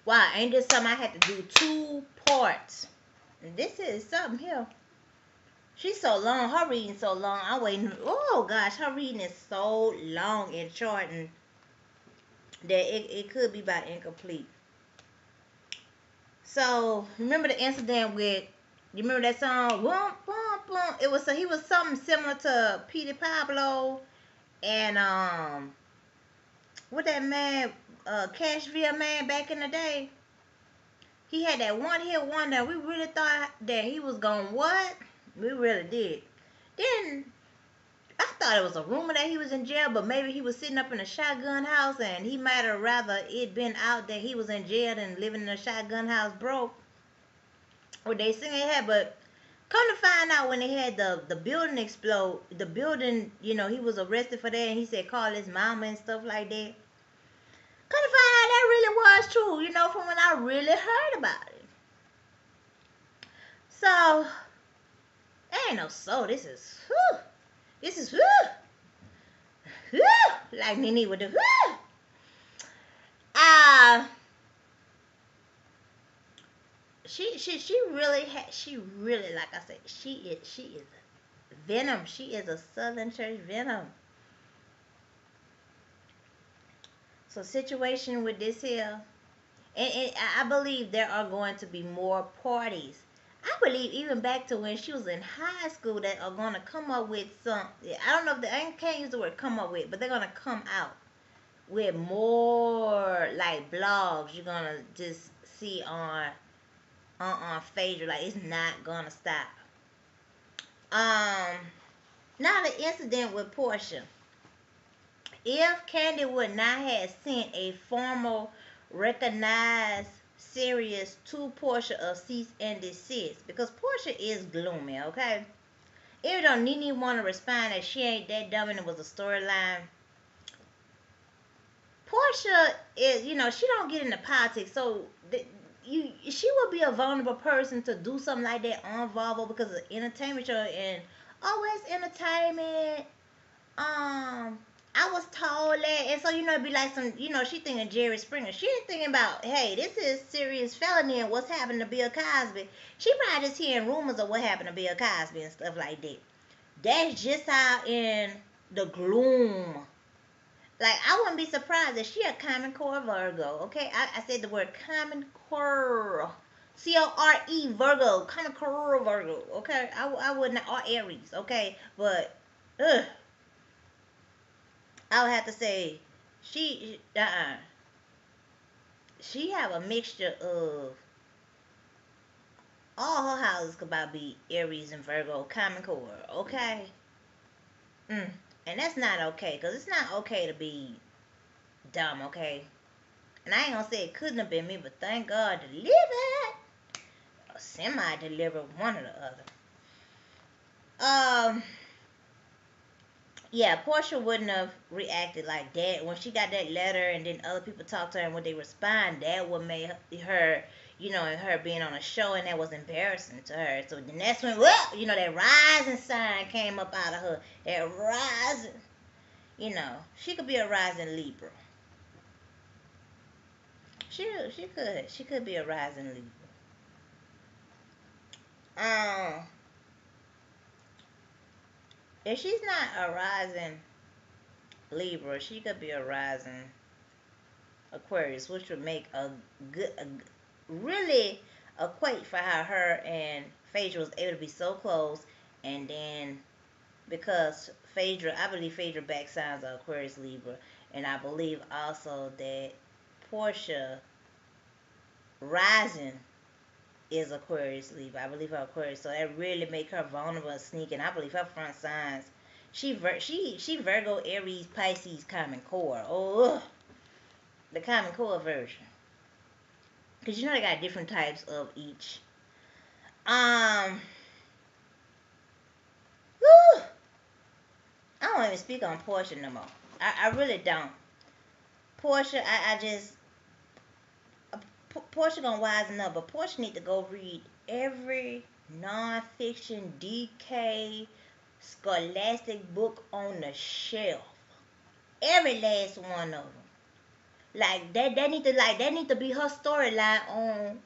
Wow, ain't this something I had to do 2 parts? And this is something here. She's so long. Her reading so long. I'm waiting. Oh gosh, her reading is so long and short, and that it could be about incomplete. So remember the incident with, you remember that song? Womp, womp, womp. It was, so he was something similar to Peter Pablo and what that man, Cashville man back in the day. He had that one hit wonder. We really thought that he was going what? We really did. Then I thought it was a rumor that he was in jail, but maybe he was sitting up in a shotgun house and he might have rather it been out that he was in jail than living in a shotgun house broke. What they saying they had, but come to find out when they had the building explode, the building, he was arrested for that and he said call his mama and stuff like that. Come to find out that really was true, from when I really heard about it. So, ain't no so. This is, whew, this is, whew, whew, like Nene with the, whew. Uh, she really, like I said, she is venom. She is a Southern Church venom. So situation with this here, and I believe there are going to be more parties. I believe even back to when she was in high school that are going to come up with some. I don't know if I can't use the word come up with, but they're going to come out with more like blogs. You're going to just see on Phaedra, like it's not going to stop. Um, Now the incident with Portia. If Candy would not have sent a formal, recognized, serious to Portia of cease and desist, because Portia is gloomy, okay? Even though Nene want to respond that she ain't that dumb and it was a storyline, Portia is, she don't get into politics, so she would be a vulnerable person to do something like that on Volvo because of entertainment show and always entertainment. I was told that, and so it'd be like some, she thinking Jerry Springer. She ain't thinking about, hey, this is serious felony and what's happened to Bill Cosby. She probably just hearing rumors of what happened to Bill Cosby and stuff like that. That's just how in the gloom. Like I wouldn't be surprised if she a Common Core Virgo. Okay, I said the word Common Core. CORE Virgo, Common Core Virgo. Okay, I would not, or Aries. Okay, but ugh. I would have to say she have a mixture of all her houses could about be Aries and Virgo, Common Core, okay? And that's not okay, because it's not okay to be dumb, okay? And I ain't gonna say it couldn't have been me, but thank God delivered, or semi-delivered, one or the other. Yeah, Portia wouldn't have reacted like that when she got that letter, and then other people talked to her, and when they respond, that would make her, and her being on a show, and that was embarrassing to her. So then that's when, well, that rising sign came up out of her. That rising, she could be a rising Libra. She could be a rising Libra. Um, if she's not a rising Libra, she could be a rising Aquarius, which would make really equate for how her and Phaedra was able to be so close, and then because I believe Phaedra back signs are Aquarius Libra, and I believe also that Portia rising is Aquarius Libra. I believe her Aquarius, so that really make her vulnerable and sneaking. I believe her front signs. She Virgo, Aries, Pisces, Common Core. Oh, the Common Core version. Because they got different types of each. Whew, I don't even speak on Portia no more. I really don't. Portia, I just Portia gonna wisen up, but Portia need to go read every nonfiction DK scholastic book on the shelf. Every last one of them. Like that need to be her storyline on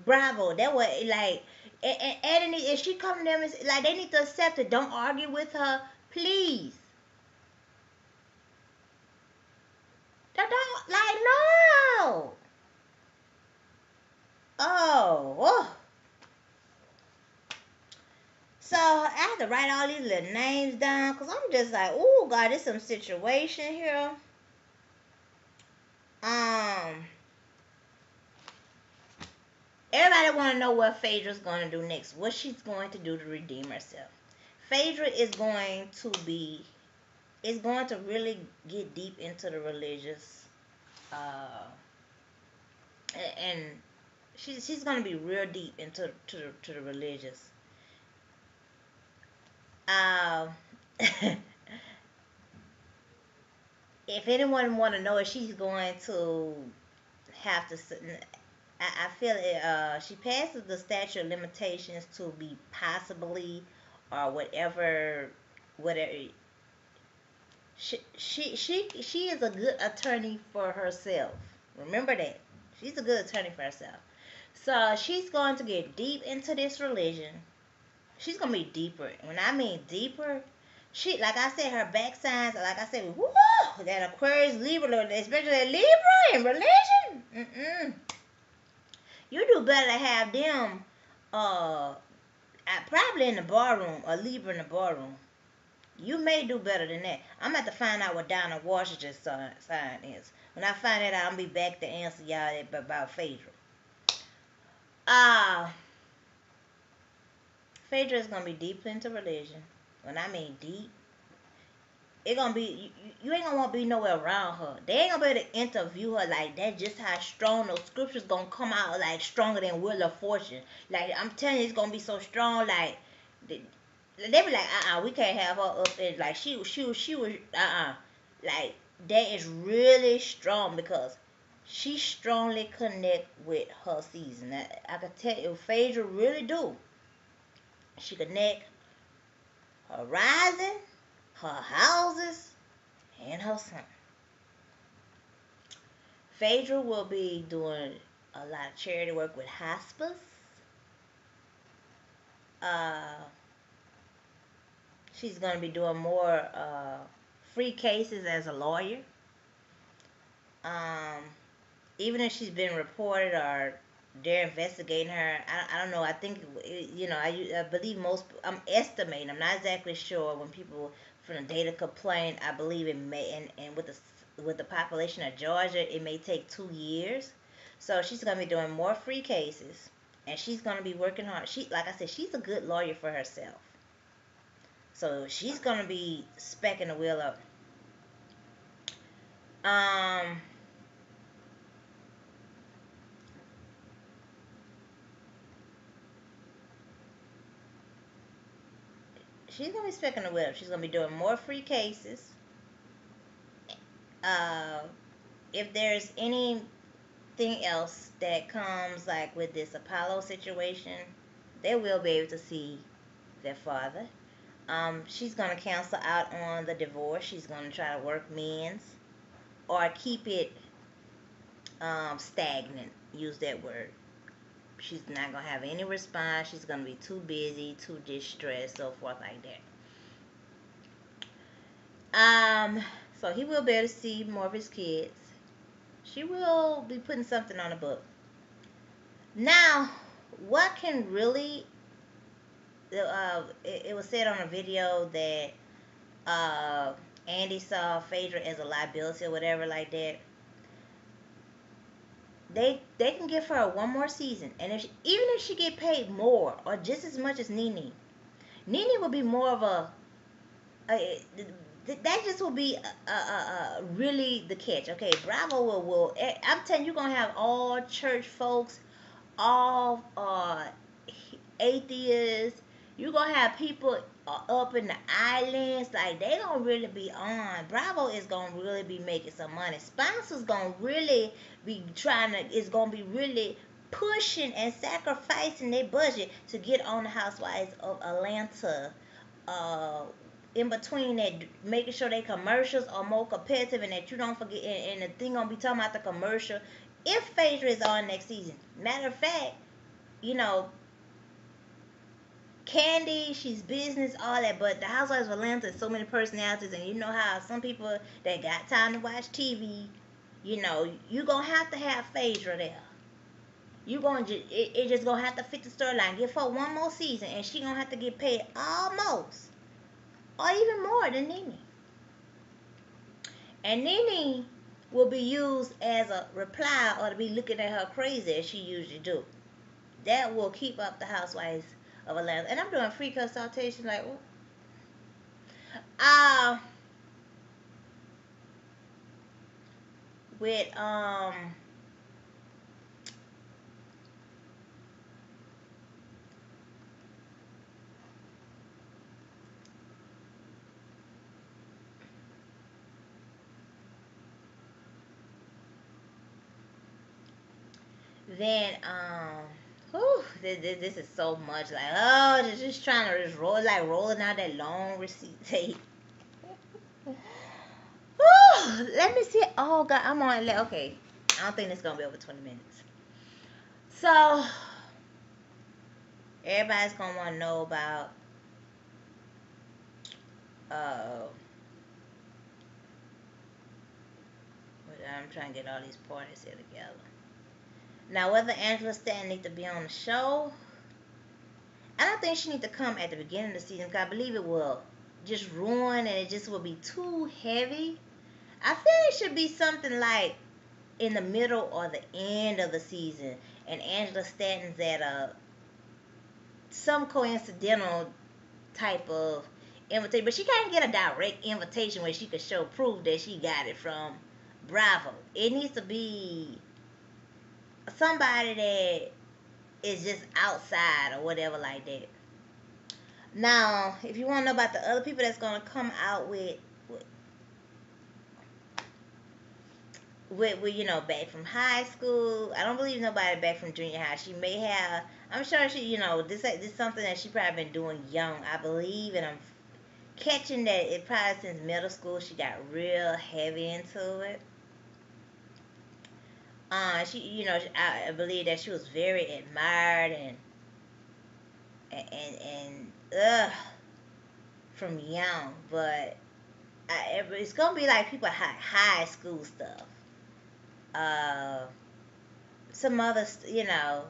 Bravo. That way, like, and if she come to them and like, they need to accept it. Don't argue with her, please. Don't like no. Oh. So I have to write all these little names down because I'm just like, oh God, there's some situation here. Um, Everybody want to know what Phaedra's going to do next. What she's going to do to redeem herself. Phaedra is going to really get deep into the religious, uh, and she's going to be real deep into to the religious. Uh, if anyone want to know if she's going to have to, I feel it. She passes the statute of limitations to be possibly or whatever. She is a good attorney for herself. Remember that. She's a good attorney for herself. So she's going to get deep into this religion. She's gonna be deeper. When I mean deeper, she, like I said, her back signs, like I said, woo, that Aquarius, Libra, especially Libra in religion. You do better to have them, probably in the barroom, a Libra in the barroom. You may do better than that. I'm about to find out what Donna Washington's sign is. When I find that out, I'll be back to answer y'all about Phaedra. Phaedra is gonna be deep into religion. When I mean deep, it gonna be you ain't gonna want to be nowhere around her. They ain't gonna be able to interview her like that. Just how strong those scriptures gonna come out, like stronger than Wheel of Fortune. Like I'm telling you, it's gonna be so strong. Like they be like, we can't have her up there. Like she was, like that is really strong because she strongly connect with her season. I can tell you, Phaedra really do. She connect her rising, her houses, and her sun. Phaedra will be doing a lot of charity work with hospice. She's going to be doing more free cases as a lawyer. Even if she's been reported or they're investigating her, I don't know. I think, I believe I'm estimating, I'm not exactly sure, when people from the data complain, I believe it may, and with the population of Georgia, it may take 2 years. So she's going to be doing more free cases, and she's going to be working hard. Like I said, she's a good lawyer for herself. So she's going to be specking the wheel up. She's going to be specking the wheel up. She's going to be doing more free cases. If there's anything else that comes like with this Apollo situation, they will be able to see their father. She's going to cancel out on the divorce. She's going to try to work men's or keep it stagnant. Use that word. She's not going to have any response. She's going to be too busy, too distressed, so forth like that. So he will be able to see more of his kids. She will be putting something on the book. Now, what can really... it was said on a video that Andy saw Phaedra as a liability or whatever like that. They can give her one more season, and even if she get paid more or just as much as Nene will be more of that just will be really the catch. Okay, Bravo will I'm telling you, you're gonna have all church folks, all atheists. You're gonna have people up in the islands, like they gonna really be on. Bravo is gonna really be making some money. Sponsors gonna really be is gonna be really pushing and sacrificing their budget to get on the Housewives of Atlanta in between that, making sure they commercials are more competitive and that you don't forget, and the thing gonna be talking about the commercial if Phaedra is on next season. Matter of fact, you know, Candy, she's business, all that, but the Housewives of Atlanta is so many personalities, and you know how some people that got time to watch TV, you know, you gonna have to have Phaedra there. You gonna it just gonna have to fit the storyline. Give her one more season, and she gonna have to get paid almost or even more than Nene. And Nene will be used as a reply or to be looking at her crazy as she usually do. That will keep up the Housewives of Atlanta. And I'm doing free consultation like, uh, with then whew, this is so much like, oh, just trying to just roll, like rolling out that long receipt tape. Let me see. Oh God, I'm on. Okay, I don't think it's gonna be over 20 minutes. So everybody's gonna want to know about uh. I'm trying to get all these parties here together. Now, whether Angela Stanton needs to be on the show, I don't think she needs to come at the beginning of the season because I believe it will just ruin and it just will be too heavy. I feel it should be something like in the middle or the end of the season, and Angela Stanton's at some coincidental type of invitation, but she can't get a direct invitation where she could show proof that she got it from Bravo. It needs to be somebody that is just outside or whatever like that. Now, if you want to know about the other people that's gonna come out with you know, back from high school, I don't believe nobody back from junior high. She may have. I'm sure she, you know, this is something that she probably been doing young, I believe, and I'm catching that it probably since middle school she got real heavy into it. She, you know, I believe that she was very admired and from young, but it's gonna be like people high school stuff. Uh, some other, you know,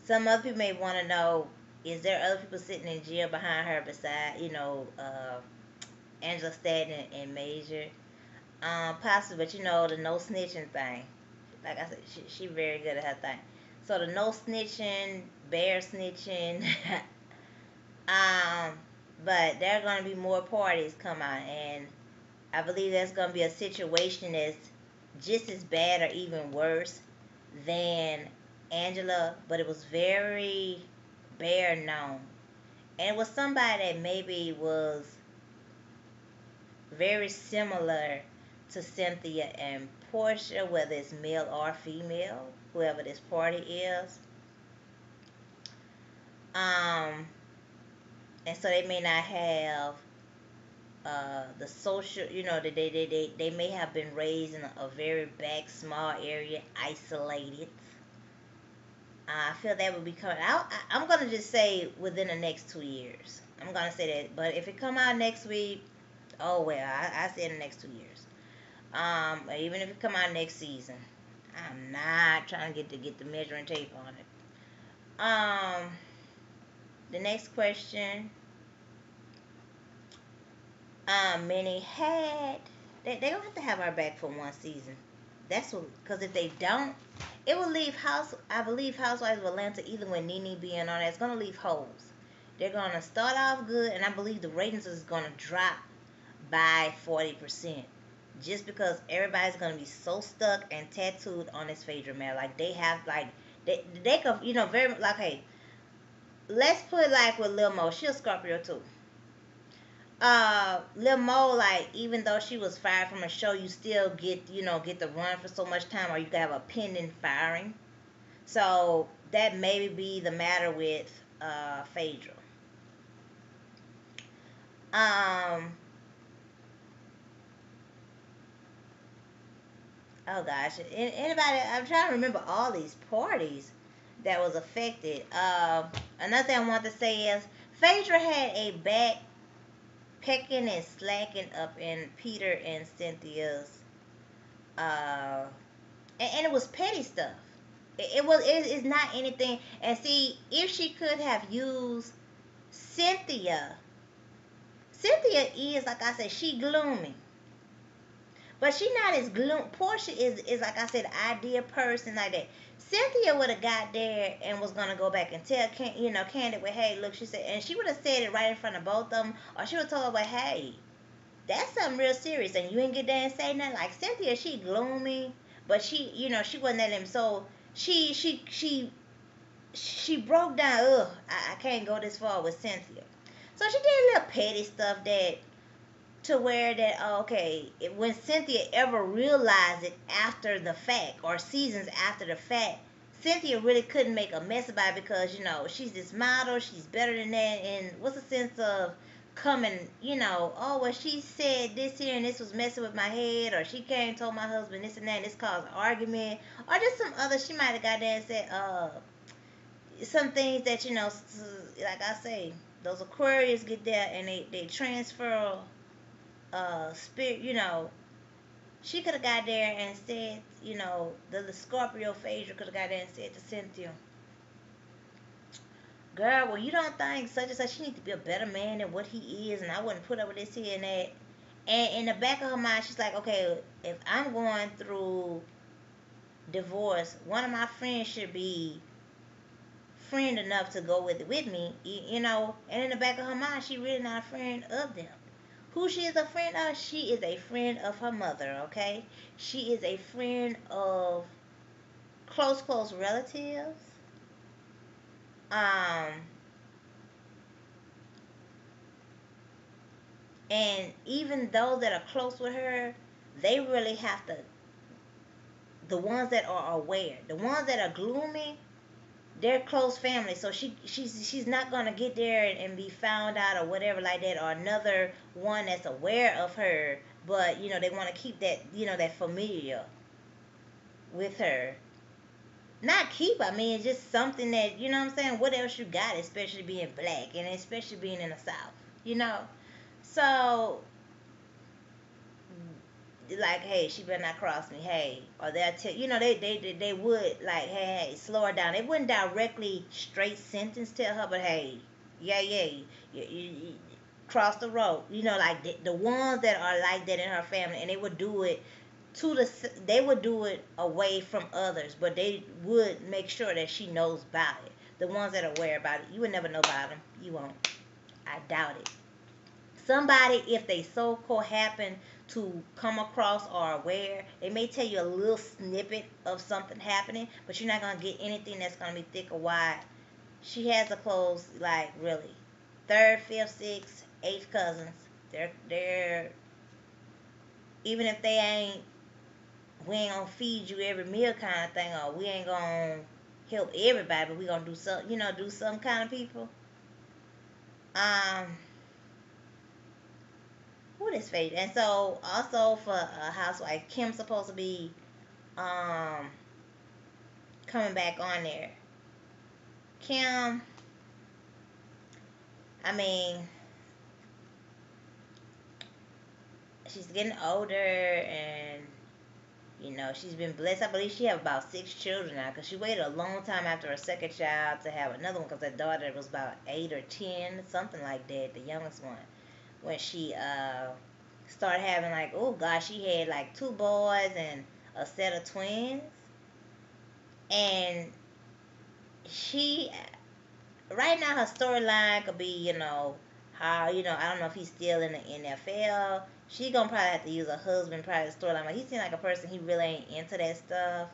some other people may want to know: is there other people sitting in jail behind her beside, you know, Angela Stanton and Major? Possibly, but you know the no snitching thing. Like I said, she very good at her thing. So the no snitching, bear snitching. um, but there are gonna be more parties come out, and I believe that's gonna be a situation that's just as bad or even worse than Angela, but it was very bare known, and it was somebody that maybe was very similar to Cynthia and Portia, whether it's male or female, whoever this party is. Um, and so they may not have the social, you know, they may have been raised in a very back, small area, isolated. I feel that would be coming out. I'm going to just say within the next 2 years. I'm going to say that. But if it come out next week, oh well, I say in the next 2 years. Even if it come out next season, I'm not trying to get the measuring tape on it. The next question. Many had they don't have to have her back for one season. That's what, because if they don't, it will leave I believe Housewives of Atlanta, even with Nene being on it, it's gonna leave holes. They're gonna start off good, and I believe the ratings is gonna drop by 40%. Just because everybody's gonna be so stuck and tattooed on this Phaedra man, like they have, like they could, you know, very like, hey, let's put it like with Lil Mo, she's a Scorpio too. Lil Mo, like, even though she was fired from a show, you still get, you know, get the run for so much time, or you can have a pending firing. So that may be the matter with Phaedra. Um, oh gosh, anybody? I'm trying to remember all these parties that was affected. Another thing I want to say is Phaedra had a back pecking and slacking up in Peter and Cynthia's, uh, and it was petty stuff. It's not anything. And see, if she could have used Cynthia, Cynthia is like I said, she gloomy. But she not as gloom. Portia is like I said, ideal person like that. Cynthia would have got there and was gonna go back and tell Candid, well, hey, look, she said, and she would have said it right in front of both of them, or she would have told her, well, hey, that's something real serious, and you ain't get there and say nothing. Like Cynthia, she gloomy, but she wasn't at him, so she broke down. Ugh, I can't go this far with Cynthia. So she did a little petty stuff that to where that okay, when Cynthia ever realized it after the fact or seasons after the fact, Cynthia really couldn't make a mess about it because she's this model, she's better than that, and what's the sense of coming, oh well she said this here and this was messing with my head, or she came and told my husband this and that and this caused an argument, or just some other she might have got there and said some things that like I say, those Aquarius get there and they transfer spirit, she could have got there and said, the Scorpio Phaedra could have got there and said to Cynthia, girl, well, you don't think such and such, she need to be a better man than what he is, and I wouldn't put up with this here and that. And in the back of her mind, she's like, okay, if I'm going through divorce, one of my friends should be friend enough to go with me, and in the back of her mind, she really not a friend of them. Who she is a friend of? She is a friend of her mother, okay? She is a friend of close relatives. Um, and even those that are close with her, they really have to, the ones that are aware, the ones that are gloomy, they're close family. So she's not gonna get there and be found out or whatever like that, or another one that's aware of her, but they want to keep that that familiar with her. Not keep, I mean, it's just something that, what I'm saying, what else you got, especially being black and especially being in the South, you know? So, like, hey, she better not cross me, hey, or they'll tell, they would, like, hey, slow her down. They wouldn't directly straight sentence tell her, but hey, yeah, you cross the road, like the ones that are like that in her family, and they would do it they would do it away from others, but they would make sure that she knows about it. The ones that are aware about it, you would never know about them. You won't. I doubt it. Somebody, if they so-called happen to come across or aware, they may tell you a little snippet of something happening, but you're not gonna get anything that's gonna be thick or wide. She has a close, like really, third, fifth, sixth, eighth cousins. They're even if they ain't, we ain't gonna feed you every meal kind of thing, or we ain't gonna help everybody, but we gonna do some, do some kind of people. Um, who this fate? And so also for a housewife, Kim's supposed to be um coming back on there. Kim, I mean, she's getting older, and she's been blessed. I believe she have about 6 children now, because she waited a long time after her second child to have another one, because her daughter was about 8 or 10, something like that, the youngest one, when she started having, like, oh gosh, she had like 2 boys and a set of twins. And she, right now, her storyline could be, how, I don't know if he's still in the NFL. She gonna probably have to use her husband probably the storyline. But he seemed like a person, he really ain't into that stuff.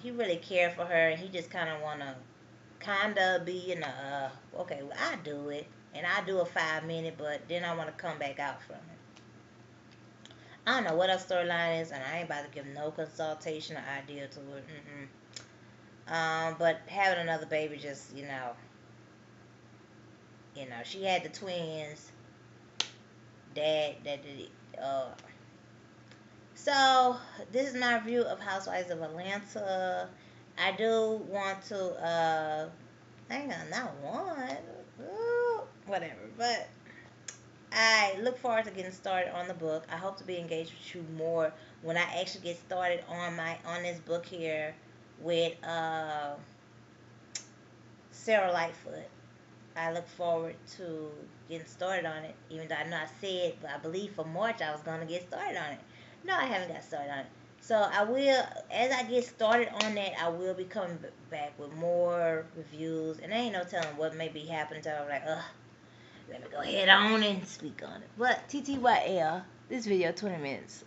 He really cared for her, and he just kind of wanna be in a okay, well, I do it, and I do a 5 minute, but then I wanna come back out from it. I don't know what her storyline is, and I ain't about to give no consultation or idea to it. But having another baby, just she had the twins. dad that did it. So this is my review of Housewives of Atlanta. I do want to hang on, not one. Ooh, whatever. But I look forward to getting started on the book. I hope to be engaged with you more when I actually get started on this book here with Sarah Lightfoot. I look forward to getting started on it, even though I know I said, but I believe for March I was going to get started on it. No, I haven't got started on it. So I will, as I get started on that, I will be coming back with more reviews. And there ain't no telling what may be happening. So I'm like, ugh, let me go ahead on and speak on it. But TTYL, this video 20 minutes.